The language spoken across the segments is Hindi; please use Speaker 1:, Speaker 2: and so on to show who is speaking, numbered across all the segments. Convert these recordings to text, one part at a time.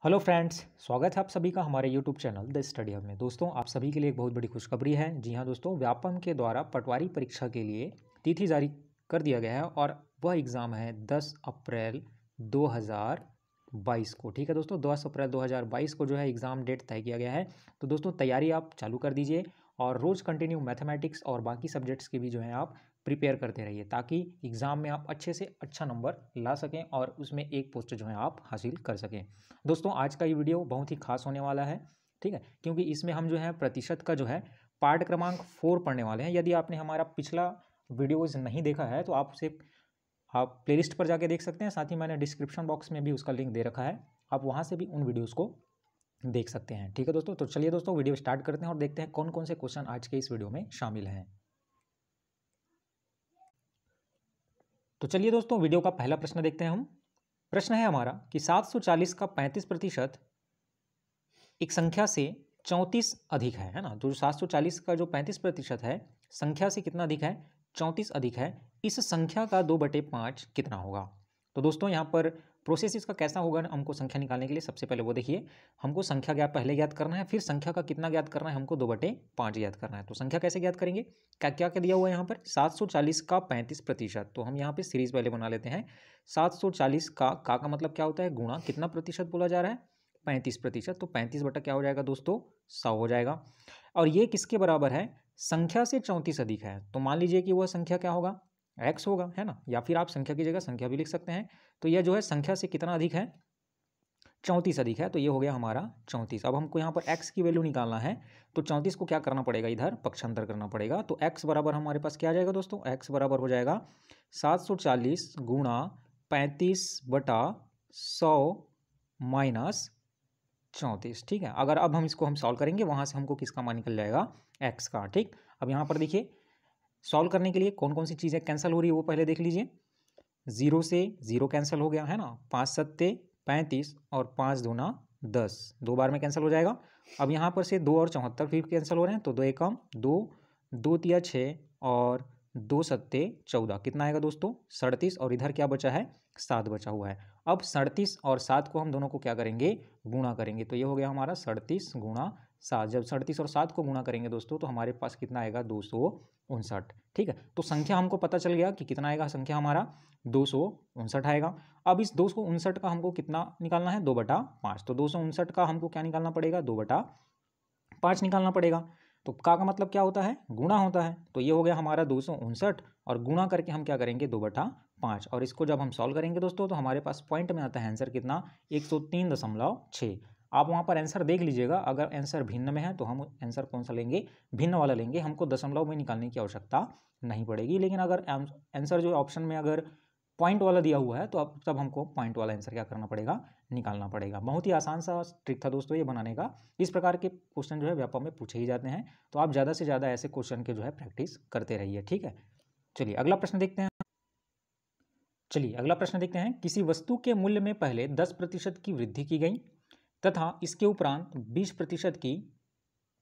Speaker 1: हेलो फ्रेंड्स, स्वागत है आप सभी का हमारे YouTube channel the study hub में। दोस्तों, आप सभी के लिए एक बहुत बड़ी खुशखबरी है। जी हाँ दोस्तों, व्यापम के द्वारा पटवारी परीक्षा के लिए तिथि जारी कर दिया गया है और वह एग्ज़ाम है 10 अप्रैल 2022 को। ठीक है दोस्तों, 10 अप्रैल 2022 को जो है एग्ज़ाम डेट तय किया गया है। तो दोस्तों, तैयारी आप चालू कर दीजिए और रोज़ कंटिन्यू मैथमेटिक्स और बाकी सब्जेक्ट्स की भी जो है आप प्रिपेयर करते रहिए, ताकि एग्ज़ाम में आप अच्छे से अच्छा नंबर ला सकें और उसमें एक पोस्ट जो है आप हासिल कर सकें। दोस्तों, आज का ये वीडियो बहुत ही खास होने वाला है, ठीक है, क्योंकि इसमें हम जो है प्रतिशत का जो है पार्ट क्रमांक 4 पढ़ने वाले हैं। यदि आपने हमारा पिछला वीडियोज़ नहीं देखा है तो आप प्लेलिस्ट पर जाके देख सकते हैं। साथ ही मैंने डिस्क्रिप्शन बॉक्स में भी उसका लिंक दे रखा है, आप वहाँ से भी उन वीडियोज़ को देख सकते हैं। ठीक है दोस्तों, तो चलिए दोस्तों वीडियो स्टार्ट करते हैं और देखते हैं कौन कौन से क्वेश्चन आज के इस वीडियो में शामिल हैं। तो चलिए दोस्तों, वीडियो का पहला प्रश्न देखते हैं हम। प्रश्न है हमारा कि 740 का 35% एक संख्या से 34 अधिक है ना। तो 740 का जो 35% है संख्या से कितना अधिक है? 34 अधिक है। इस संख्या का 2/5 कितना होगा? तो दोस्तों, यहाँ पर प्रोसेस इसका कैसा होगा ना, हमको संख्या निकालने के लिए सबसे पहले वो देखिए, हमको संख्या पहले ज्ञात करना है, फिर संख्या का कितना ज्ञात करना है, हमको 2/5 ज्ञात करना है। तो संख्या कैसे ज्ञात करेंगे? क्या क्या क्या दिया हुआ है यहाँ पर? 740 का 35%। तो हम यहाँ पे सीरीज पहले बना लेते हैं। 740 का मतलब क्या होता है? गुणा कितना प्रतिशत बोला जा रहा है? 35%। तो 35 बटा क्या हो जाएगा दोस्तों? 100 हो जाएगा। और ये किसके बराबर है? संख्या से 34 अधिक है। तो मान लीजिए कि वह संख्या क्या होगा? x होगा, है ना, या फिर आप संख्या की जगह संख्या भी लिख सकते हैं। तो यह जो है संख्या से कितना अधिक है? 34 अधिक है। तो ये हो गया हमारा 34। अब हमको यहाँ पर x की वैल्यू निकालना है, तो 34 को क्या करना पड़ेगा? इधर पक्षांतर करना पड़ेगा। तो x बराबर हमारे पास क्या आ जाएगा दोस्तों? x बराबर हो जाएगा 740 गुणा 35/100 माइनस 34। ठीक है, अगर अब हम इसको सॉल्व करेंगे, वहाँ से हमको किसका मान निकल जाएगा? x का। ठीक, अब यहाँ पर देखिए, सॉल्व करने के लिए कौन कौन सी चीज़ें कैंसिल हो रही है वो पहले देख लीजिए। 0 से 0 कैंसिल हो गया, है ना। 5 सत्ते 35 और 5 दूना 10, 2 बार में कैंसिल हो जाएगा। अब यहाँ पर से 2 और 74 फिर कैंसिल हो रहे हैं, तो 2 एकम 2, 2 तिया 6 और 2 सत्ते 14, कितना आएगा दोस्तों? 37। और इधर क्या बचा है? 7 बचा हुआ है। अब 37 और 7 को हम दोनों को क्या करेंगे? गुणा करेंगे। तो ये हो गया हमारा 37 गुणा 7। जब 37 और 7 को गुणा करेंगे दोस्तों, तो हमारे पास कितना आएगा? 259। ठीक है, तो संख्या हमको पता चल गया कि कितना आएगा संख्या हमारा? 259 आएगा। अब इस 259 का हमको कितना निकालना है? 2/5। तो 259 का हमको क्या निकालना पड़ेगा? 2/5 निकालना पड़ेगा। तो का मतलब क्या होता है? गुणा होता है। तो ये हो गया हमारा 259 और गुणा करके हम क्या करेंगे? 2/5। और इसको जब हम सॉल्व करेंगे दोस्तों, तो हमारे पास पॉइंट में आता है आंसर कितना? 103.6। आप वहाँ पर आंसर देख लीजिएगा, अगर आंसर भिन्न में है तो हम आंसर कौन सा लेंगे? भिन्न वाला लेंगे। हमको दशमलव में निकालने की आवश्यकता नहीं पड़ेगी। लेकिन अगर आंसर जो ऑप्शन में अगर पॉइंट वाला दिया हुआ है, तो अब तब हमको पॉइंट वाला आंसर क्या करना पड़ेगा? निकालना पड़ेगा। बहुत ही आसान सा ट्रिक था दोस्तों ये बनाने का। इस प्रकार के क्वेश्चन जो है व्यापम में पूछे ही जाते हैं, तो आप ज़्यादा से ज़्यादा ऐसे क्वेश्चन के जो है प्रैक्टिस करते रहिए। ठीक है, चलिए अगला प्रश्न देखते हैं। किसी वस्तु के मूल्य में पहले 10% की वृद्धि की गई तथा इसके उपरांत 20% की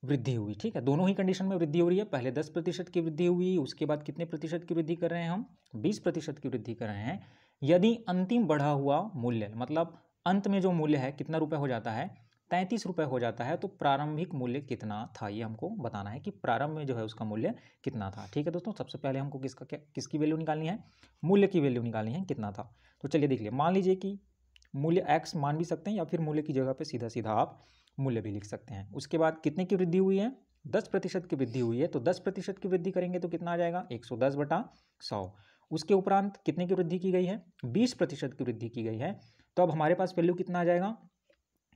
Speaker 1: वृद्धि हुई। ठीक है, दोनों ही कंडीशन में वृद्धि हो रही है। पहले 10% की वृद्धि हुई, उसके बाद कितने प्रतिशत की वृद्धि कर रहे हैं हम? 20% की वृद्धि कर रहे हैं। यदि अंतिम बढ़ा हुआ मूल्य, मतलब अंत में जो मूल्य है कितना रुपए हो जाता है? 33 रुपये हो जाता है, तो प्रारंभिक मूल्य कितना था? ये हमको बताना है कि प्रारंभ में जो है उसका मूल्य कितना था। ठीक है दोस्तों, सबसे पहले हमको किसकी वैल्यू निकालनी है? मूल्य की वैल्यू निकालनी है, कितना था। तो चलिए देख लिया, मान लीजिए कि मूल्य x मान भी सकते हैं, या फिर मूल्य की जगह पे सीधा सीधा आप मूल्य भी लिख सकते हैं। उसके बाद कितने की वृद्धि हुई है? 10% की वृद्धि हुई है। तो 10% की वृद्धि करेंगे तो कितना आ जाएगा? 110/100। उसके उपरांत कितने की वृद्धि की गई है? 20% की वृद्धि की गई है। तो अब हमारे पास वैल्यू कितना आ जाएगा?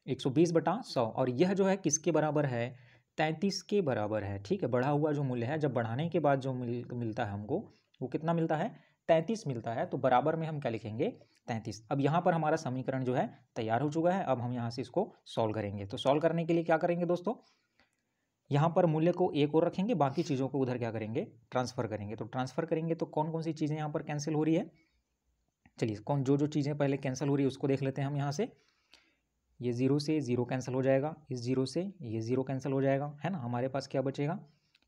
Speaker 1: 120/100। और यह जो है किसके बराबर है? 33 के बराबर है। ठीक है, बढ़ा हुआ जो मूल्य है, जब बढ़ाने के बाद जो मिलता है हमको, वो कितना मिलता है? 33 मिलता है। तो बराबर में हम क्या लिखेंगे? 33। अब यहाँ पर हमारा समीकरण जो है तैयार हो चुका है। अब हम यहाँ से इसको सॉल्व करेंगे। तो सॉल्व करने के लिए क्या करेंगे दोस्तों? यहाँ पर मूल्य को एक और रखेंगे, बाकी चीज़ों को उधर क्या करेंगे? ट्रांसफर करेंगे। तो ट्रांसफर करेंगे तो कौन कौन सी चीज़ें यहाँ पर कैंसिल हो रही है? चलिए, जो चीज़ें पहले कैंसिल हो रही है उसको देख लेते हैं हम यहाँ से। ये 0 से 0 कैंसिल हो जाएगा, इस 0 से ये 0 कैंसिल हो जाएगा, है ना। हमारे पास क्या बचेगा?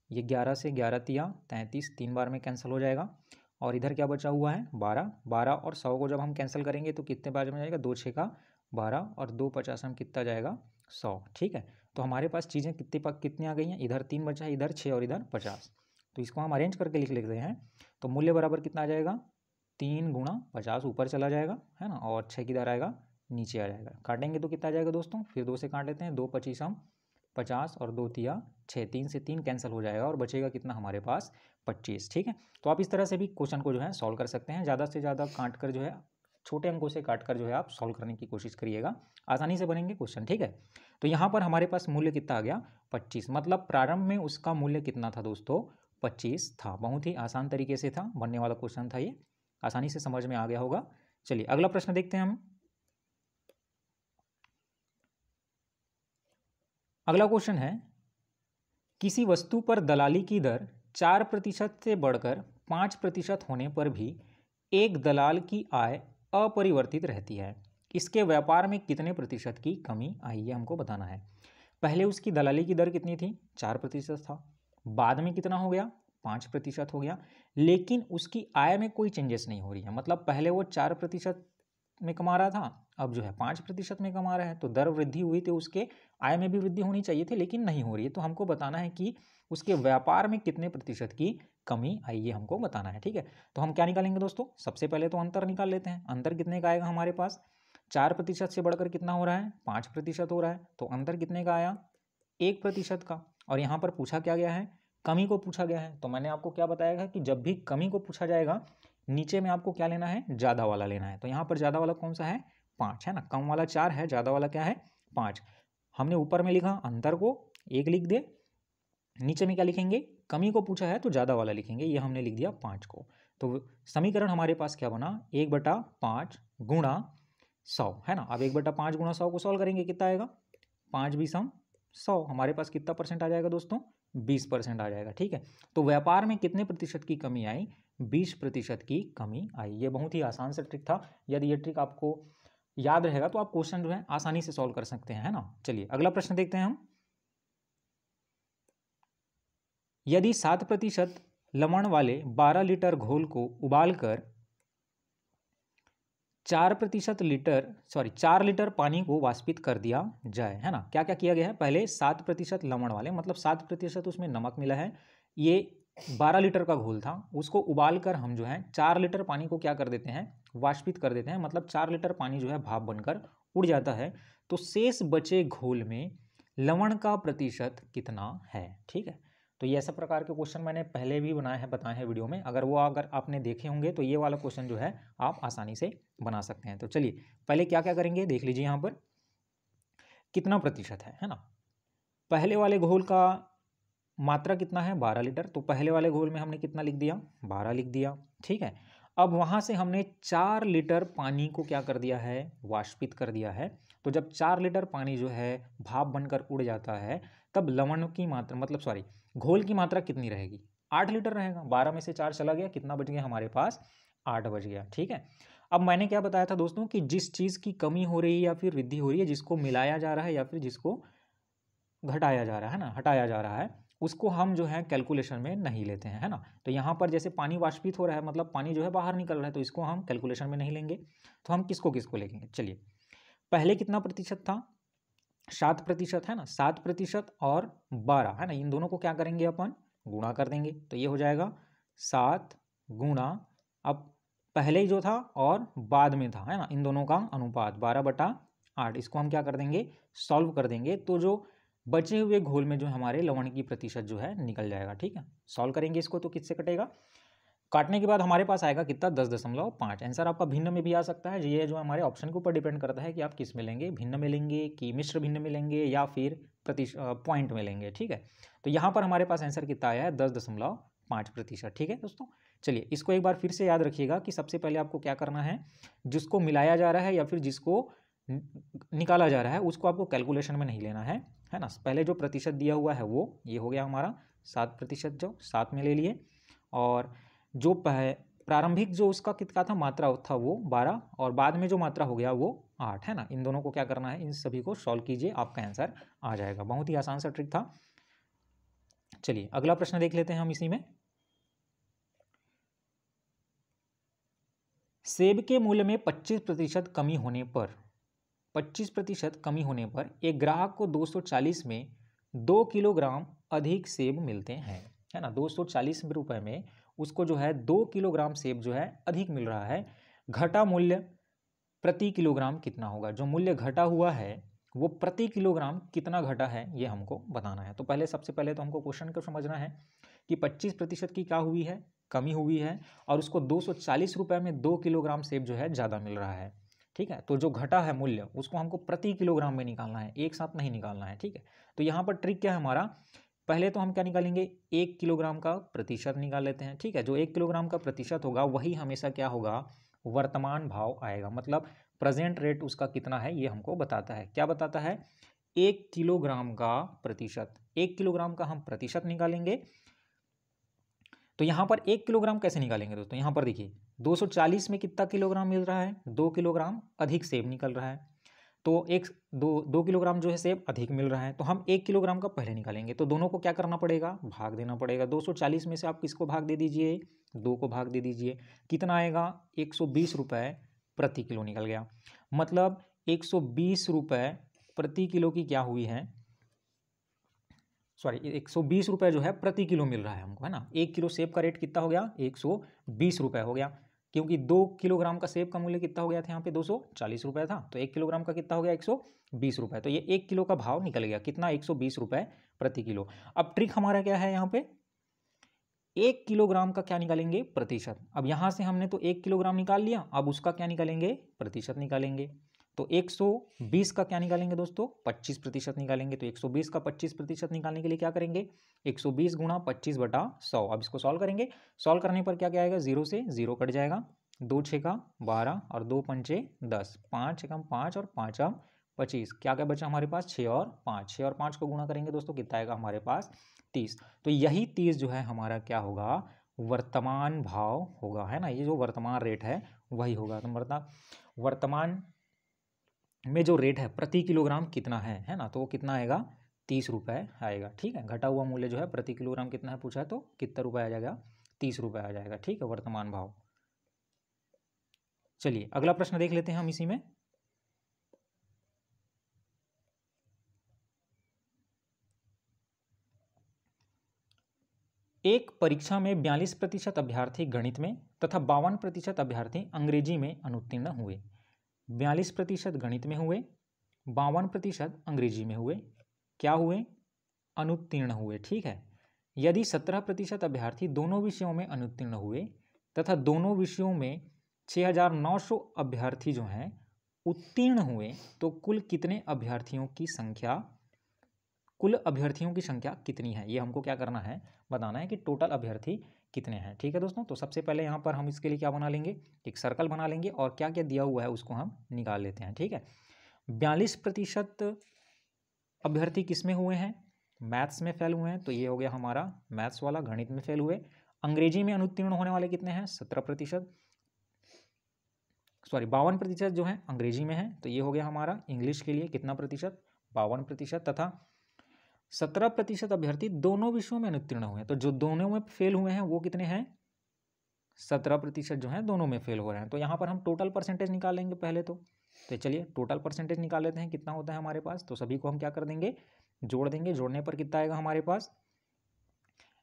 Speaker 1: ये 11 से 11 तिया 33, 3 बार में कैंसिल हो जाएगा। और इधर क्या बचा हुआ है? 12। 12 और 100 को जब हम कैंसिल करेंगे तो कितने बार में जाएगा? 2 6 का 12 और 2 50 में कितना जाएगा 100, ठीक है। तो हमारे पास चीज़ें कितनी आ गई हैं, इधर 3 बचा है, इधर 6 और इधर 50। तो इसको हम अरेंज करके लिख लेते हैं। तो मूल्य बराबर कितना आ जाएगा, 3 गुणा 50 ऊपर चला जाएगा, है ना, और 6 किधर आएगा, नीचे आ जाएगा। काटेंगे तो कितना आ जाएगा दोस्तों, फिर 2 से काट लेते हैं, 2 25 50 और 2 तिया 6, 3 से 3 कैंसिल हो जाएगा और बचेगा कितना हमारे पास 25, ठीक है। तो आप इस तरह से भी क्वेश्चन को जो है सॉल्व कर सकते हैं। ज़्यादा से ज़्यादा काट कर जो है, छोटे अंकों से काट कर जो है आप सॉल्व करने की कोशिश करिएगा, आसानी से बनेंगे क्वेश्चन, ठीक है। तो यहाँ पर हमारे पास मूल्य कितना आ गया 25, मतलब प्रारंभ में उसका मूल्य कितना था दोस्तों 25 था। बहुत ही आसान तरीके से था, बनने वाला क्वेश्चन था ये, आसानी से समझ में आ गया होगा। चलिए अगला प्रश्न देखते हैं हम। अगला क्वेश्चन है, किसी वस्तु पर दलाली की दर 4% से बढ़कर 5% होने पर भी एक दलाल की आय अपरिवर्तित रहती है, इसके व्यापार में कितने प्रतिशत की कमी आई, ये हमको बताना है। पहले उसकी दलाली की दर कितनी थी, 4% था, बाद में कितना हो गया 5% हो गया, लेकिन उसकी आय में कोई चेंजेस नहीं हो रही है। मतलब पहले वो 4% में कमा रहा था, अब जो है 5% में कमा रहा है। तो दर वृद्धि हुई तो उसके आय में भी वृद्धि होनी चाहिए थी, लेकिन नहीं हो रही है। तो हमको बताना है कि उसके व्यापार में कितने प्रतिशत की कमी आई, ये हमको बताना है, ठीक है। तो हम क्या निकालेंगे दोस्तों, सबसे पहले तो अंतर निकाल लेते हैं। अंतर कितने का आएगा हमारे पास, 4% से बढ़कर कितना हो रहा है 5% हो रहा है। तो अंतर कितने का आया 1% का। और यहाँ पर पूछा क्या गया है, कमी को पूछा गया है। तो मैंने आपको क्या बताया कि जब भी कमी को पूछा जाएगा नीचे में आपको क्या लेना है, ज़्यादा वाला लेना है। तो यहाँ पर ज़्यादा वाला कौन सा है 5 है ना, कम वाला 4 है, ज़्यादा वाला क्या है 5। हमने ऊपर में लिखा अंतर को 1 लिख दे, नीचे में क्या लिखेंगे, कमी को पूछा है तो ज़्यादा वाला लिखेंगे, ये हमने लिख दिया 5 को। तो समीकरण हमारे पास क्या बना, 1/5 गुणा 100, है ना। अब 1/5 गुणा 100 को सॉल्व करेंगे, कितना आएगा 5 20 100, हमारे पास कितना परसेंट आ जाएगा दोस्तों 20% आ जाएगा, ठीक है। तो व्यापार में कितने प्रतिशत की कमी आई, 20% की कमी आई। ये बहुत ही आसान सा ट्रिक था, यदि ये ट्रिक आपको याद रहेगा तो आप क्वेश्चन जो है आसानी से सॉल्व कर सकते हैं, है ना। चलिए अगला प्रश्न देखते हैं हम। यदि 7% लवण वाले 12 लीटर घोल को उबालकर 4 लीटर पानी को वाष्पित कर दिया जाए, है ना। क्या क्या किया गया है, पहले 7% लवण वाले, मतलब 7% उसमें नमक मिला है, ये 12 लीटर का घोल था, उसको उबाल कर हम जो है 4 लीटर पानी को क्या कर देते हैं, वाष्पित कर देते हैं। मतलब 4 लीटर पानी जो है भाप बनकर उड़ जाता है। तो शेष बचे घोल में लवण का प्रतिशत कितना है, ठीक है। तो ये ऐसा प्रकार के क्वेश्चन मैंने पहले भी बताए हैं वीडियो में, अगर आपने देखे होंगे तो ये वाला क्वेश्चन जो है आप आसानी से बना सकते हैं। तो चलिए पहले क्या क्या करेंगे देख लीजिए, यहाँ पर कितना प्रतिशत है ना। पहले वाले घोल का मात्रा कितना है 12 लीटर, तो पहले वाले घोल में हमने कितना लिख दिया 12 लिख दिया, ठीक है। अब वहाँ से हमने 4 लीटर पानी को क्या कर दिया है, वाष्पित कर दिया है। तो जब 4 लीटर पानी जो है भाप बनकर उड़ जाता है, तब लवण की मात्रा घोल की मात्रा कितनी रहेगी, 8 लीटर रहेगा। 12 में से 4 चला गया, कितना बच गया हमारे पास 8 बच गया, ठीक है। अब मैंने क्या बताया था दोस्तों कि जिस चीज़ की कमी हो रही है या फिर वृद्धि हो रही है, जिसको मिलाया जा रहा है या फिर जिसको घटाया जा रहा है ना, हटाया जा रहा है, उसको हम जो है कैलकुलेशन में नहीं लेते हैं, है ना। तो यहाँ पर जैसे पानी वाष्पित हो रहा है, मतलब पानी जो है बाहर निकल रहा है, तो इसको हम कैलकुलेशन में नहीं लेंगे। तो हम किसको किसको लेंगे, चलिए पहले कितना प्रतिशत था 7% है ना, 7% और 12 है ना, इन दोनों को क्या करेंगे अपन गुणा कर देंगे। तो ये हो जाएगा 7 गुणा, अब पहले ही जो था और बाद में था, है ना, इन दोनों का अनुपात 12/8, इसको हम क्या कर देंगे सॉल्व कर देंगे। तो जो बचे हुए घोल में जो हमारे लवण की प्रतिशत जो है निकल जाएगा, ठीक है। सॉल्व करेंगे इसको तो किससे कटेगा, काटने के बाद हमारे पास आएगा कितना 10.5। आंसर आपका भिन्न में भी आ सकता है, ये जो हमारे ऑप्शन के ऊपर डिपेंड करता है कि आप किस में लेंगे, भिन्न में लेंगे कि मिश्र भिन्न में लेंगे या फिर पॉइंट में लेंगे, ठीक है। तो यहाँ पर हमारे पास आंसर कितना आया है 10.5%, ठीक है दोस्तों। चलिए इसको एक बार फिर से याद रखिएगा कि सबसे पहले आपको क्या करना है, जिसको मिलाया जा रहा है या फिर जिसको निकाला जा रहा है उसको आपको कैलकुलेशन में नहीं लेना है ना। पहले जो प्रतिशत दिया हुआ है वो ये हो गया हमारा 7%, जो 7 में ले लिए, और जो प्रारंभिक जो उसका कितना था मात्रा था वो 12, और बाद में जो मात्रा हो गया वो 8, है ना। इन दोनों को क्या करना है, इन सभी को सॉल्व कीजिए, आपका आंसर आ जाएगा। बहुत ही आसान सा ट्रिक था। चलिए अगला प्रश्न देख लेते हैं हम इसी में। सेब के मूल्य में 25% कमी होने पर 25% कमी होने पर एक ग्राहक को 240 में 2 किलोग्राम अधिक सेब मिलते हैं, है ना। 240 रुपये में उसको जो है 2 किलोग्राम सेब जो है अधिक मिल रहा है। घटा मूल्य प्रति किलोग्राम कितना होगा? जो मूल्य घटा हुआ है वो प्रति किलोग्राम कितना घटा है ये हमको बताना है। तो पहले सबसे पहले तो हमको क्वेश्चन को समझना है कि 25% की क्या हुई है? कमी हुई है, और उसको 240 रुपये में 2 किलोग्राम सेब जो है ज़्यादा मिल रहा है, ठीक है। तो जो घटा है मूल्य उसको हमको प्रति किलोग्राम में निकालना है, एक साथ नहीं निकालना है, ठीक है। तो यहाँ पर ट्रिक क्या है हमारा, पहले तो हम क्या निकालेंगे, 1 किलोग्राम का प्रतिशत निकाल लेते हैं, ठीक है। जो 1 किलोग्राम का प्रतिशत होगा वही हमेशा क्या होगा, वर्तमान भाव आएगा, मतलब प्रेजेंट रेट उसका कितना है ये हमको बताता है। क्या बताता है? 1 किलोग्राम का प्रतिशत, 1 किलोग्राम का हम प्रतिशत निकालेंगे। तो यहाँ पर 1 किलोग्राम कैसे निकालेंगे दोस्तों? यहाँ पर देखिए 240 में कितना किलोग्राम मिल रहा है? 2 किलोग्राम अधिक सेब निकल रहा है, तो 2 किलोग्राम जो है सेब अधिक मिल रहा है, तो हम 1 किलोग्राम का पहले निकालेंगे। तो दोनों को क्या करना पड़ेगा, भाग देना पड़ेगा। 240 में से आप किसको भाग दे दीजिए, 2 को भाग दे दीजिए, कितना आएगा, 120 रुपये प्रति किलो निकल गया। मतलब 120 रुपये प्रति किलो की क्या हुई है, सॉरी 120 रुपये जो है प्रति किलो मिल रहा है हमको, है ना। 1 किलो सेब का रेट कितना हो गया, 120 रुपये हो गया, क्योंकि 2 किलोग्राम का सेब का मूल्य कितना हो गया था यहाँ पे, 240 रुपये था, तो 1 किलोग्राम का कितना हो गया, 120 रुपये। तो ये 1 किलो का भाव निकल गया कितना, 120 रुपये प्रति किलो। अब ट्रिक हमारा क्या है यहाँ पे, 1 किलोग्राम का क्या निकालेंगे, प्रतिशत। अब यहाँ से हमने तो 1 किलोग्राम निकाल लिया, अब उसका क्या निकालेंगे, प्रतिशत निकालेंगे। तो 120 का क्या निकालेंगे दोस्तों, 25% निकालेंगे। तो 120 का 25% निकालने के लिए क्या करेंगे, 120 गुणा 25/100। अब इसको सॉल्व करेंगे, सॉल्व करने पर क्या क्या आएगा, 0 से 0 कट जाएगा, 2 6 का 12 और 2 पंचे 10, 5 एकम 5 और 5 अब 25, क्या क्या बचा हमारे पास, 6 और 5, 6 और 5 को गुणा करेंगे दोस्तों कितना आएगा हमारे पास, 30। तो यही 30 जो है हमारा क्या होगा, वर्तमान भाव होगा, है ना। ये जो वर्तमान रेट है वही होगा। तो वर्तमान में जो रेट है प्रति किलोग्राम कितना है ना, तो वो कितना आएगा, 30 रुपये आएगा, ठीक है। घटा हुआ मूल्य जो है प्रति किलोग्राम कितना है पूछा है, तो कितना रुपये आ जाएगा, 30 रुपये आ जाएगा, ठीक है, वर्तमान भाव। चलिए अगला प्रश्न देख लेते हैं हम इसी में। एक परीक्षा में 42% अभ्यर्थी गणित में तथा 52% अभ्यर्थी अंग्रेजी में अनुत्तीर्ण हुए। 42% गणित में हुए, 52% अंग्रेजी में हुए, क्या हुए, अनुत्तीर्ण हुए, ठीक है। यदि 17% अभ्यर्थी दोनों विषयों में अनुत्तीर्ण हुए तथा दोनों विषयों में 6900 अभ्यर्थी जो हैं उत्तीर्ण हुए, तो कुल अभ्यर्थियों की संख्या कितनी है, ये हमको क्या करना है, बताना है कि टोटल अभ्यर्थी कितने हैं, ठीक है दोस्तों। तो सबसे पहले यहाँ पर हम इसके लिए क्या बना लेंगे, एक सर्कल बना लेंगे और क्या क्या दिया हुआ है उसको हम निकाल लेते हैं, ठीक है। 42% अभ्यर्थी किस में हुए हैं, मैथ्स में फेल हुए हैं, तो ये हो गया हमारा मैथ्स वाला, गणित में फेल हुए। अंग्रेजी में अनुत्तीर्ण होने वाले कितने हैं, 17%, सॉरी 52% जो है अंग्रेजी में है, तो ये हो गया हमारा इंग्लिश के लिए कितना प्रतिशत, 52%, तथा 17% अभ्यर्थी दोनों विषयों में अनुत्तीर्ण हुए हैं, तो जो दोनों में फेल हुए हैं वो कितने हैं, 17% जो है दोनों में फेल हो रहे हैं। तो यहाँ पर हम टोटल परसेंटेज निकालेंगे पहले तो चलिए टोटल परसेंटेज निकाल लेते हैं, कितना होता है हमारे पास। तो सभी को हम क्या कर देंगे, जोड़ देंगे, जोड़ने पर कितना आएगा हमारे पास,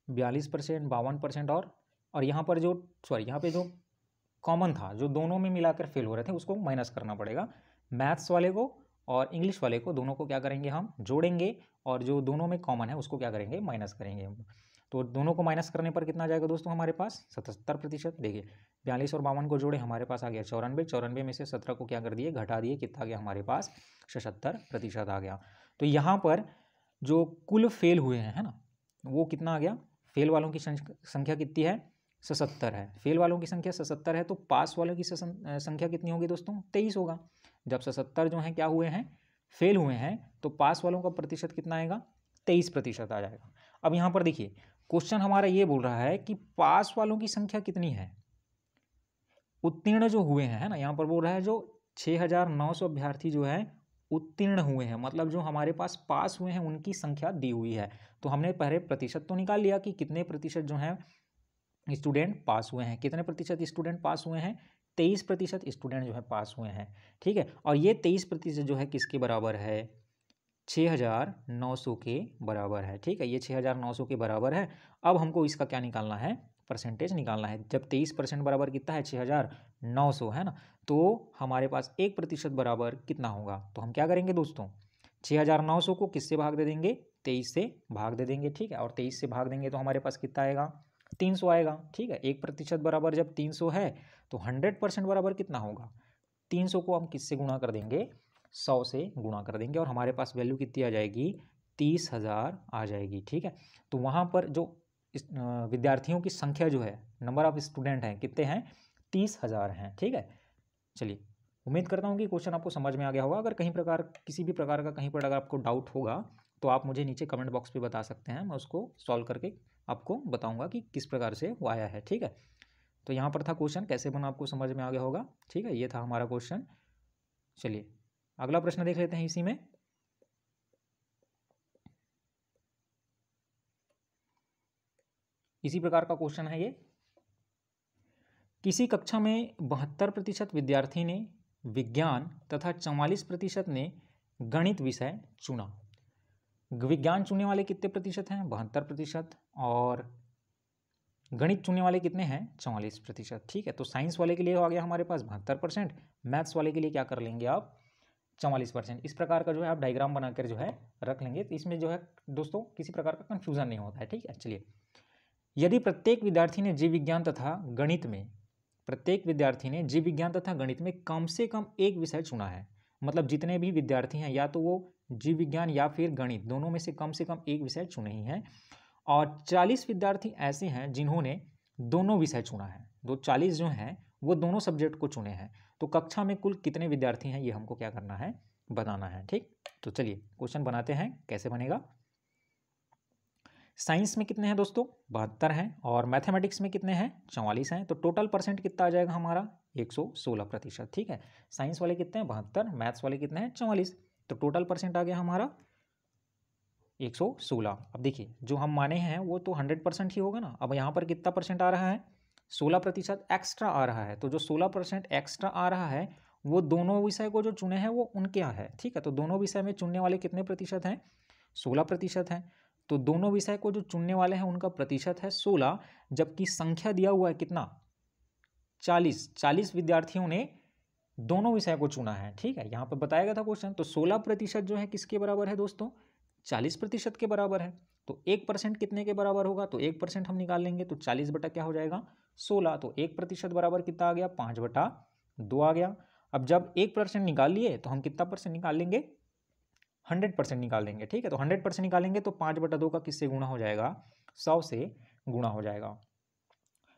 Speaker 1: 42%, 52% और यहाँ पर जो यहाँ पे जो कॉमन था, जो दोनों में मिलाकर फेल हो रहे थे, उसको माइनस करना पड़ेगा। मैथ्स वाले को और इंग्लिश वाले को दोनों को क्या करेंगे, हम जोड़ेंगे, और जो दोनों में कॉमन है उसको क्या करेंगे, माइनस करेंगे। तो दोनों को माइनस करने पर कितना आ जाएगा दोस्तों हमारे पास, 77%। देखिए 42 और 52 को जोड़े, हमारे पास आ गया 94, 94 में से 17 को क्या कर दिए, घटा दिए, कितना आ गया हमारे पास, 76% आ गया। तो यहाँ पर जो कुल फेल हुए हैं, है ना, वो कितना आ गया, फेल वालों की संख्या कितनी है, 77 है। फेल वालों की संख्या 77 है, तो पास वालों की संख्या कितनी होगी दोस्तों, 23 होगा। जब 77 जो हैं क्या हुए हैं, फेल हुए हैं, तो पास वालों का प्रतिशत कितना आएगा, 23% आ जाएगा। अब यहाँ पर देखिए क्वेश्चन हमारा ये बोल रहा है कि पास वालों की संख्या कितनी है, उत्तीर्ण जो हुए हैं, है ना, यहाँ पर बोल रहा है जो 6900 अभ्यर्थी जो है उत्तीर्ण हुए हैं, मतलब जो हमारे पास पास हुए हैं उनकी संख्या दी हुई है। तो हमने पहले प्रतिशत तो निकाल लिया कि कितने प्रतिशत जो हैं स्टूडेंट पास हुए हैं, कितने प्रतिशत स्टूडेंट पास हुए हैं, 23% स्टूडेंट जो है पास हुए हैं, ठीक है। और ये 23% जो है किसके बराबर है, 6,900 के बराबर है, ठीक है। ये 6,900 के बराबर है। अब हमको इसका क्या निकालना है, परसेंटेज निकालना है। जब 23% बराबर कितना है, 6,900 है ना, तो हमारे पास 1% बराबर कितना होगा। तो हम क्या करेंगे दोस्तों, 6,900 को किससे भाग दे देंगे, 23 से भाग दे देंगे, ठीक है। और 23 से भाग देंगे तो हमारे पास कितना आएगा, 300 आएगा, ठीक है। 1% बराबर जब 300 है तो 100% बराबर कितना होगा, 300 को हम किससे गुणा कर देंगे, 100 से गुणा कर देंगे और हमारे पास वैल्यू कितनी आ जाएगी, 30,000 आ जाएगी, ठीक है। तो वहाँ पर जो विद्यार्थियों की संख्या जो है, नंबर ऑफ स्टूडेंट हैं, कितने हैं, 30,000 हैं, ठीक है। चलिए, उम्मीद करता हूँ कि क्वेश्चन आपको समझ में आ गया होगा। अगर कहीं प्रकार किसी भी प्रकार का कहीं पर अगर आपको डाउट होगा तो आप मुझे नीचे कमेंट बॉक्स पे बता सकते हैं, मैं उसको सॉल्व करके आपको बताऊंगा कि किस प्रकार से वो आया है, ठीक है। तो यहाँ पर था क्वेश्चन, कैसे बना आपको समझ में आ गया होगा, ठीक है। ये था हमारा क्वेश्चन। चलिए अगला प्रश्न देख लेते हैं इसी में। इसी प्रकार का क्वेश्चन है ये। किसी कक्षा में 72% विद्यार्थी ने विज्ञान तथा 44% ने गणित विषय चुना। विज्ञान चुनने वाले कितने प्रतिशत हैं, 72%, और गणित चुनने वाले कितने हैं, 44%, ठीक है। तो साइंस वाले के लिए आ गया हमारे पास 72%, मैथ्स वाले के लिए क्या कर लेंगे आप, 44%। इस प्रकार का जो है आप डायग्राम बनाकर जो है रख लेंगे, तो इसमें जो है दोस्तों किसी प्रकार का कन्फ्यूजन नहीं होता है, ठीक है। चलिए, यदि प्रत्येक विद्यार्थी ने जीव विज्ञान तथा गणित में, प्रत्येक विद्यार्थी ने जीव विज्ञान तथा गणित में कम से कम एक विषय चुना है, मतलब जितने भी विद्यार्थी हैं या तो वो जीव विज्ञान या फिर गणित दोनों में से कम एक विषय चुने ही हैं, और 40 विद्यार्थी ऐसे हैं जिन्होंने दोनों विषय चुना है, 40 जो हैं वो दोनों सब्जेक्ट को चुने हैं। तो कक्षा में कुल कितने विद्यार्थी हैं, ये हमको क्या करना है, बताना है, ठीक। तो चलिए क्वेश्चन बनाते हैं, कैसे बनेगा। साइंस में कितने हैं दोस्तों, 72 हैं, और मैथमेटिक्स में कितने हैं, 44 हैं। तो टोटल परसेंट कितना आ जाएगा हमारा, 116%, ठीक है। साइंस वाले कितने हैं, 72, मैथ्स वाले कितने हैं, 44। तो टोटल परसेंट आ गया हमारा 116। अब देखिए, जो हम माने हैं वो तो 100% ही होगा ना। अब यहाँ पर कितना परसेंट आ रहा है, 16% एक्स्ट्रा आ रहा है। तो जो 16% एक्स्ट्रा आ रहा है वो दोनों विषय को जो चुने हैं वो उनके यहाँ है, ठीक है। तो दोनों विषय में चुनने वाले कितने प्रतिशत हैं, 16% हैं। तो दोनों विषय को जो चुनने वाले हैं उनका प्रतिशत है 16, जबकि संख्या दिया हुआ है कितना, 40 विद्यार्थियों ने दोनों विषय को चुना है, ठीक है। यहाँ पर बताया गया था क्वेश्चन। तो 16% जो है किसके बराबर है दोस्तों, 40% के बराबर है। तो 1% कितने के बराबर होगा, तो 1% हम निकाल लेंगे, तो 40 बटा क्या हो जाएगा, 16। तो 1% बराबर कितना आ गया, 5/2 आ गया। अब जब 1% निकाल लिए तो हम कितना परसेंट निकाल लेंगे, 100% निकाल लेंगे, ठीक है। तो 100% निकालेंगे तो 5/2 का किससे गुणा हो जाएगा, 100 से गुणा हो जाएगा।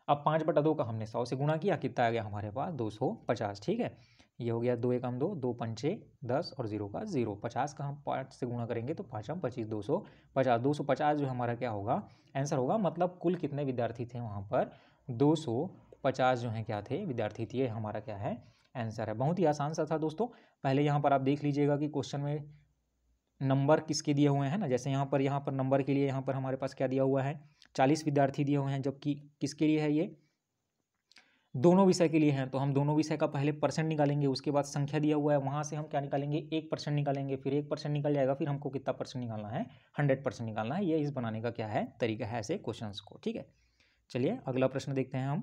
Speaker 1: अब 5/2 का हमने 100 से गुणा किया, कितना आ गया हमारे पास, 250, ठीक है। ये हो गया 2 एकम 2, 2 पंचे 10 और 0 का 0। 50 का हम 5 से गुणा करेंगे तो 5 हम 25, 250। 250 जो हमारा क्या होगा, आंसर होगा। मतलब कुल कितने विद्यार्थी थे वहाँ पर, 250 जो हैं क्या थे, विद्यार्थी थे। ये हमारा क्या है, आंसर है। बहुत ही आसान सा था दोस्तों। पहले यहाँ पर आप देख लीजिएगा कि क्वेश्चन में नंबर किसके दिए हुए हैं ना। जैसे यहाँ पर नंबर के लिए यहाँ पर हमारे पास क्या दिया हुआ है, 40 विद्यार्थी दिए हुए हैं, जबकि किसके लिए है, ये दोनों विषय के लिए हैं। तो हम दोनों विषय का पहले परसेंट निकालेंगे, उसके बाद संख्या दिया हुआ है वहाँ से हम क्या निकालेंगे, 1% निकालेंगे, फिर 1% निकल जाएगा, फिर हमको कितना परसेंट निकालना है, 100% निकालना है। ये इस बनाने का क्या है, तरीका है ऐसे क्वेश्चंस को, ठीक है। चलिए अगला प्रश्न देखते हैं हम।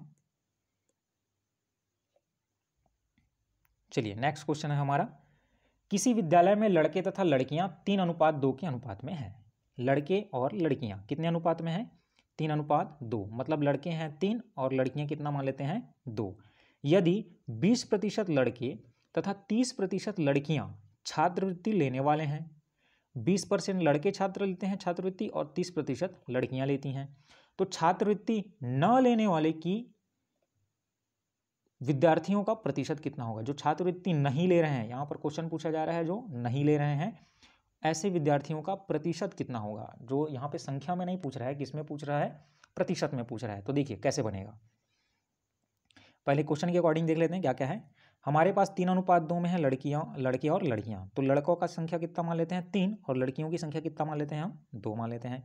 Speaker 1: चलिए नेक्स्ट क्वेश्चन है हमारा, किसी विद्यालय में लड़के तथा लड़कियां 3:2 के अनुपात में हैं। लड़के और लड़कियां कितने अनुपात में हैं, 3:2। मतलब लड़के हैं 3 और लड़कियां कितना मान लेते हैं, 2। यदि 20% लड़के तथा 30% लड़कियां छात्रवृत्ति लेने वाले हैं, 20% लड़के छात्र लेते हैं छात्रवृत्ति और 30% लड़कियां लेती हैं, तो छात्रवृत्ति न लेने वाले की विद्यार्थियों का प्रतिशत कितना होगा। जो छात्रवृत्ति नहीं ले रहे हैं, यहाँ पर क्वेश्चन पूछा जा रहा है, जो नहीं ले रहे हैं ऐसे विद्यार्थियों का प्रतिशत कितना होगा। जो यहाँ पे संख्या में नहीं पूछ रहा है, किसमें पूछ रहा है, प्रतिशत में पूछ रहा है। तो देखिए कैसे बनेगा, पहले क्वेश्चन के अकॉर्डिंग देख लेते हैं क्या क्या है। हमारे पास 3:2 में है लड़के और लड़कियां। तो लड़कों का संख्या कितना मान लेते हैं, 3, और लड़कियों की संख्या कितना मान लेते हैं, हम 2 मान लेते हैं।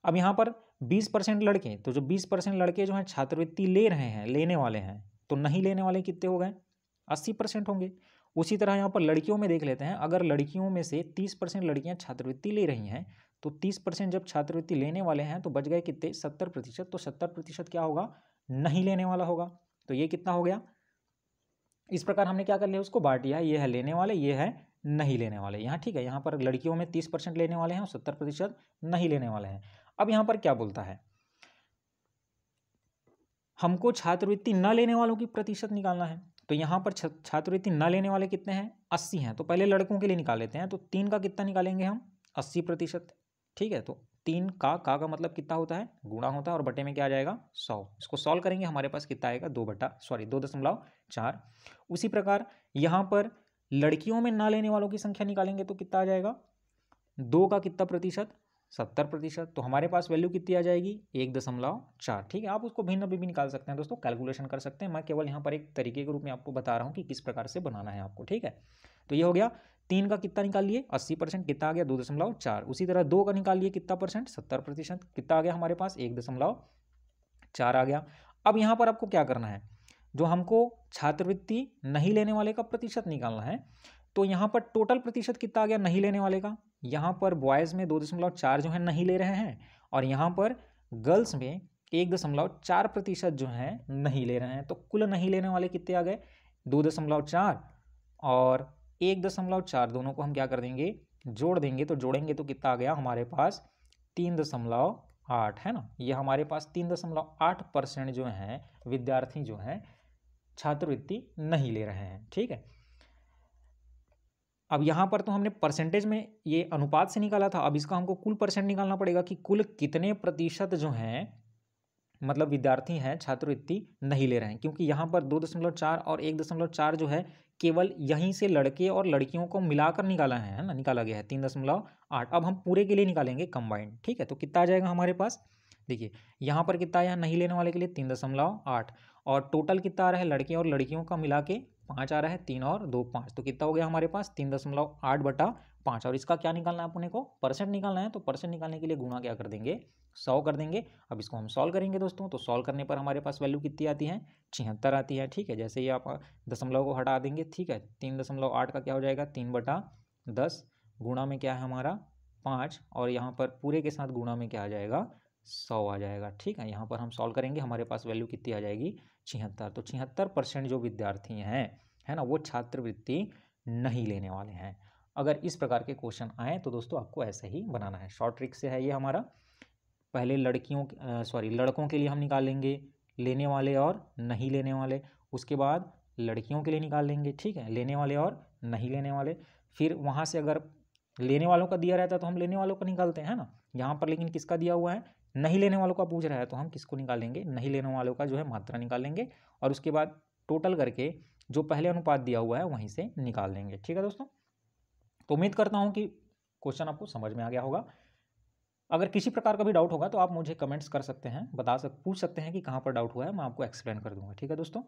Speaker 1: अब यहाँ पर 20% लड़के, तो जो 20% लड़के जो हैं छात्रवृत्ति ले रहे हैं, लेने वाले हैं, तो नहीं लेने वाले कितने हो गए, 80% होंगे। उसी तरह यहाँ पर लड़कियों में देख लेते हैं, अगर लड़कियों में से 30% लड़कियाँ छात्रवृत्ति ले रही हैं तो 30% जब छात्रवृत्ति लेने वाले हैं तो बच गए कितने, 70%। तो 70% क्या होगा, नहीं लेने वाला होगा। तो ये कितना हो गया, इस प्रकार हमने क्या कर लिया, उसको बांट दिया है, ये है लेने वाले, ये है नहीं लेने वाले। यहाँ ठीक है, यहाँ पर लड़कियों में 30% लेने वाले हैं और 70% नहीं लेने वाले हैं। अब यहाँ पर क्या बोलता है, हमको छात्रवृत्ति न लेने वालों की प्रतिशत निकालना है। तो यहाँ पर छात्रवृत्ति न लेने वाले कितने हैं, 80 हैं। तो पहले लड़कों के लिए निकाल लेते हैं। तो 3 का कितना निकालेंगे हम, 80%। ठीक है, तो 3 का मतलब कितना होता है, गुणा होता है और बटे में क्या आ जाएगा, 100। इसको सॉल्व करेंगे, हमारे पास कितना आएगा, 2.4। उसी प्रकार यहाँ पर लड़कियों में ना लेने वालों की संख्या निकालेंगे तो कितना आ जाएगा, 2 का कितना प्रतिशत, 70%। तो हमारे पास वैल्यू कितनी आ जाएगी, 1.4। ठीक है, आप उसको भिन्न भी निकाल सकते हैं दोस्तों, कैलकुलेशन कर सकते हैं। मैं केवल यहाँ पर एक तरीके के रूप में आपको बता रहा हूँ कि किस प्रकार से बनाना है आपको। ठीक है, तो ये हो गया, 3 का कितना निकाल लिए, 80%, कितना आ गया, 2.4। उसी तरह 2 का निकाल लिए कितना परसेंट, 70%, कितना आ गया हमारे पास, 1.4 आ गया। अब यहाँ पर आपको क्या करना है, जो हमको छात्रवृत्ति नहीं लेने वाले का प्रतिशत निकालना है, तो यहाँ पर टोटल प्रतिशत कितना आ गया नहीं लेने वाले का। यहाँ पर बॉयज़ में 2.4 जो है नहीं ले रहे हैं और यहाँ पर गर्ल्स में 1.4% जो है नहीं ले रहे हैं। तो कुल नहीं लेने वाले कितने आ गए, 2.4 और 1.4, दोनों को हम क्या कर देंगे, जोड़ देंगे। तो जोड़ेंगे तो कितना आ गया हमारे पास, 3.8 है ना। ये हमारे पास 3.8% जो है विद्यार्थी जो हैं छात्रवृत्ति नहीं ले रहे हैं। ठीक है, अब यहाँ पर तो हमने परसेंटेज में ये अनुपात से निकाला था, अब इसका हमको कुल परसेंट निकालना पड़ेगा कि कुल कितने प्रतिशत जो हैं मतलब विद्यार्थी हैं छात्रवृत्ति नहीं ले रहे हैं। क्योंकि यहाँ पर 2.4 और 1.4 जो है केवल यहीं से लड़के और लड़कियों को मिलाकर निकाला है ना, निकाला गया है 3.8। अब हम पूरे के लिए निकालेंगे कंबाइंड। ठीक है, तो कितना आ जाएगा हमारे पास, देखिए यहाँ पर कितना आया नहीं लेने वाले के लिए 3.8 और टोटल कितना आ रहा है लड़के और लड़कियों का मिला के 5 आ रहा है, 3 और 2 5। तो कितना हो गया हमारे पास 3.8/5। और इसका क्या निकालना है अपने को, परसेंट निकालना है। तो परसेंट निकालने के लिए गुणा क्या कर देंगे, 100 कर देंगे। अब इसको हम सॉल्व करेंगे दोस्तों, तो सॉल्व करने पर हमारे पास वैल्यू कितनी आती है, 76 आती है। ठीक है, जैसे ही आप दशमलव को हटा देंगे, ठीक है, 3.8 का क्या हो जाएगा 3/10, गुणा में क्या है हमारा 5 और यहाँ पर पूरे के साथ गुणा में क्या आ जाएगा 100 आ जाएगा। ठीक है, यहाँ पर हम सॉल्व करेंगे, हमारे पास वैल्यू कितनी आ जाएगी 76। तो 76% जो विद्यार्थी हैं है ना वो छात्रवृत्ति नहीं लेने वाले हैं। अगर इस प्रकार के क्वेश्चन आए तो दोस्तों आपको ऐसे ही बनाना है। शॉर्ट ट्रिक से है ये हमारा। पहले लड़कों के लिए हम निकालेंगे लेने वाले और नहीं लेने वाले, उसके बाद लड़कियों के लिए निकाल लेंगे। ठीक है, लेने वाले और नहीं लेने वाले। फिर वहाँ से अगर लेने वालों का दिया रहता है तो हम लेने वालों का निकालते हैं ना, यहाँ पर लेकिन किसका दिया हुआ है, नहीं लेने वालों का पूछ रहा है तो हम किसको निकालेंगे, नहीं लेने वालों का जो है मात्रा निकालेंगे और उसके बाद टोटल करके जो पहले अनुपात दिया हुआ है वहीं से निकाल देंगे। ठीक है दोस्तों, तो उम्मीद करता हूँ कि क्वेश्चन आपको समझ में आ गया होगा। अगर किसी प्रकार का भी डाउट होगा तो आप मुझे कमेंट्स कर सकते हैं, पूछ सकते हैं कि कहाँ पर डाउट हुआ है, मैं आपको एक्सप्लेन कर दूंगा। ठीक है दोस्तों,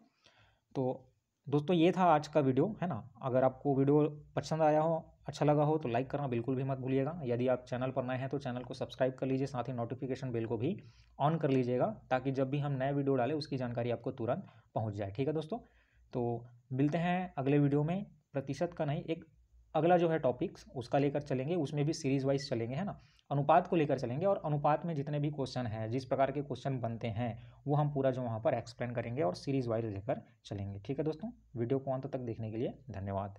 Speaker 1: तो दोस्तों ये था आज का वीडियो है ना। अगर आपको वीडियो पसंद आया हो, अच्छा लगा हो तो लाइक करना बिल्कुल भी मत भूलिएगा। यदि आप चैनल पर नए हैं तो चैनल को सब्सक्राइब कर लीजिए, साथ ही नोटिफिकेशन बेल को भी ऑन कर लीजिएगा ताकि जब भी हम नए वीडियो डालें उसकी जानकारी आपको तुरंत पहुँच जाए। ठीक है दोस्तों, तो मिलते हैं अगले वीडियो में। प्रतिशत का नहीं, एक अगला जो है टॉपिक्स उसका लेकर चलेंगे, उसमें भी सीरीज वाइज चलेंगे है ना। अनुपात को लेकर चलेंगे और अनुपात में जितने भी क्वेश्चन हैं, जिस प्रकार के क्वेश्चन बनते हैं वो हम पूरा जो वहाँ पर एक्सप्लेन करेंगे और सीरीज वाइज लेकर चलेंगे। ठीक है दोस्तों, वीडियो को अंत तक देखने के लिए धन्यवाद।